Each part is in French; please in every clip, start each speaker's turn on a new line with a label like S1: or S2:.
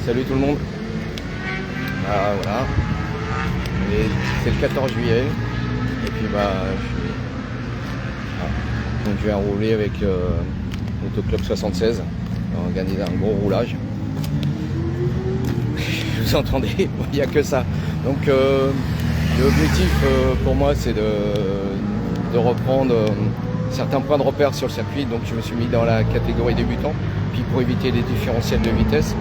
S1: Salut tout le monde. Voilà. C'est le 14 juillet. Et puis donc je vais rouler avec l'Autoclub 76. Organiser un gros roulage. Vous entendez, il n'y a que ça. Donc l'objectif pour moi c'est de reprendre certains points de repère sur le circuit. Donc je me suis mis dans la catégorie débutant. Puis pour éviter les différentiels de vitesse,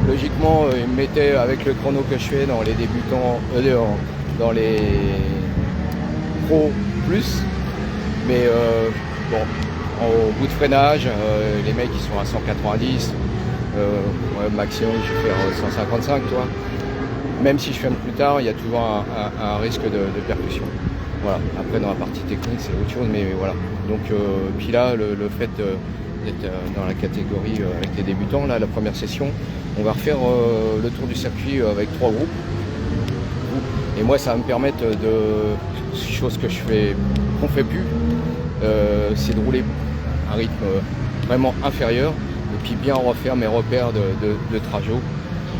S1: logiquement il me mettait avec le chrono que je fais dans les débutants, dans les pro plus. Mais bon, au bout de freinage, les mecs ils sont à 190. Maximum je vais faire 155, toi. Même si je freine plus tard, il y a toujours un risque de percussion. Voilà. Après dans la partie technique c'est autre chose, mais voilà. Donc puis là le fait d'être dans la catégorie avec les débutants, là la première session, on va refaire le tour du circuit avec 3 groupes. Et moi ça va me permettre de chose que qu'on fait plus, c'est de rouler à un rythme vraiment inférieur. Et puis bien refaire mes repères de trajet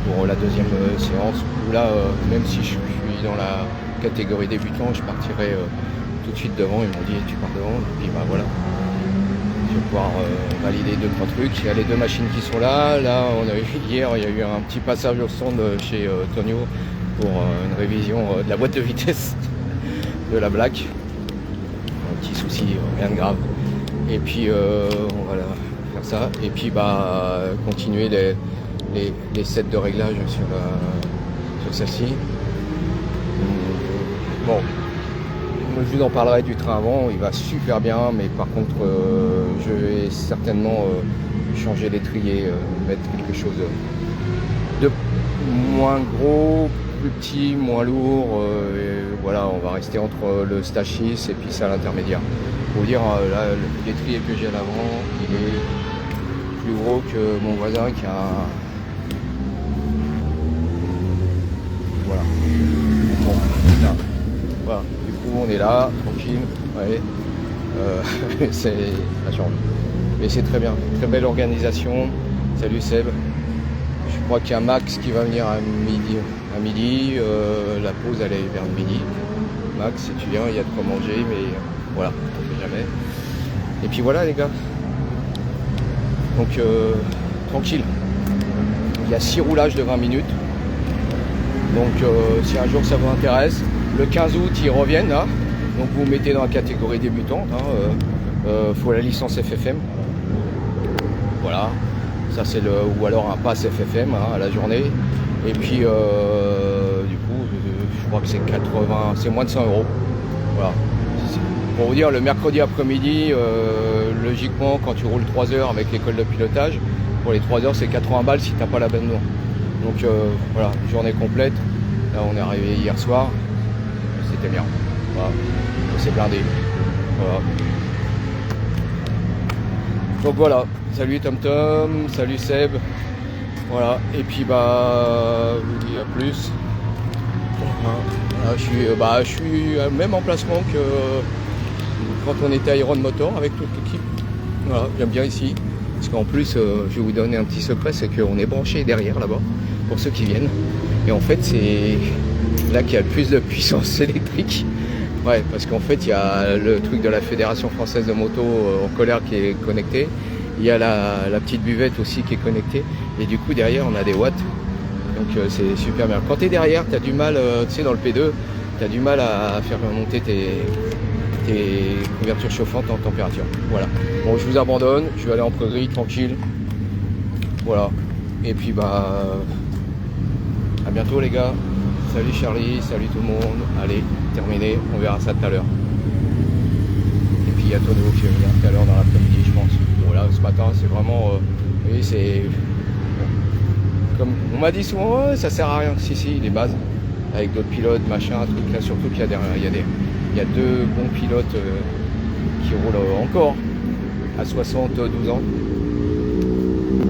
S1: pour la deuxième séance, où là, même si je suis dans la catégorie débutant, je partirai tout de suite devant. Ils m'ont dit tu pars devant, et puis voilà. Je vais pouvoir valider 2-3 trucs. Il y a les 2 machines qui sont là. Là, hier, il y a eu un petit passage au stand chez Tonio pour une révision de la boîte de vitesse de la Black. Un petit souci, rien de grave. Et puis, voilà. Ça et puis continuer les sets de réglage sur celle-ci. Bon, je vous en parlerai du train avant, il va super bien, mais par contre je vais certainement changer l'étrier, mettre quelque chose de moins gros, plus petit, moins lourd, et voilà, on va rester entre le stage 6 et puis ça à l'intermédiaire. Pour vous dire, là, l'étrier que j'ai à l'avant, il est plus gros que mon voisin qui a voilà. Bon, là. Voilà. Du coup on est là, tranquille, ouais. C'est la chambre. Mais c'est très bien, très belle organisation. Salut Seb. Je crois qu'il y a Max qui va venir à midi. La pause elle est vers midi. Max, si tu viens, il y a de quoi manger, mais voilà, on ne sait jamais. Et puis voilà les gars. Donc tranquille. Il y a 6 roulages de 20 minutes. Donc si un jour ça vous intéresse, le 15 août ils reviennent là. Donc vous mettez dans la catégorie débutante. Faut la licence FFM. Voilà. Ça c'est ou alors un pass FFM à la journée. Et puis du coup je crois que c'est moins de 100 €. Voilà. Pour vous dire, le mercredi après-midi, logiquement, quand tu roules 3 heures avec l'école de pilotage, pour les 3 heures, c'est 80 balles si tu n'as pas l'abonnement. Donc voilà, journée complète. Là, on est arrivé hier soir. C'était bien. Voilà. C'est blindé. Voilà. Donc voilà. Salut TomTom. Salut Seb. Voilà. Et puis, je vous dis à plus. Voilà, je suis au même emplacement que quand on était à Iron Motor avec toute l'équipe. Voilà, j'aime bien ici. Parce qu'en plus, je vais vous donner un petit secret, c'est qu'on est branché derrière là-bas, pour ceux qui viennent. Et en fait, c'est là qu'il y a le plus de puissance électrique. Ouais, parce qu'en fait, il y a le truc de la Fédération Française de Moto en colère qui est connecté. Il y a la petite buvette aussi qui est connectée. Et du coup, derrière, on a des watts. Donc c'est super bien. Quand tu es derrière, tu as du mal, tu sais, dans le P2, tu as du mal à faire monter tes couvertures chauffantes en température. Voilà. Bon, je vous abandonne, je vais aller en prairie tranquille. Voilà. Et puis à bientôt les gars. Salut Charlie, salut tout le monde. Allez, terminé, on verra ça tout à l'heure. Et puis il y a Tono qui va venir tout à l'heure dans l'après-midi, je pense. Voilà, ce matin, c'est vraiment. Vous voyez, c'est. Comme on m'a dit souvent, ouais, ça sert à rien. Si, les bases. Avec d'autres pilotes, machin, truc là, surtout qu'il y a 2 bons pilotes qui roulent encore à 72 ans.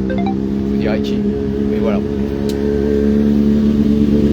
S1: Je vous dirais qui. Mais voilà.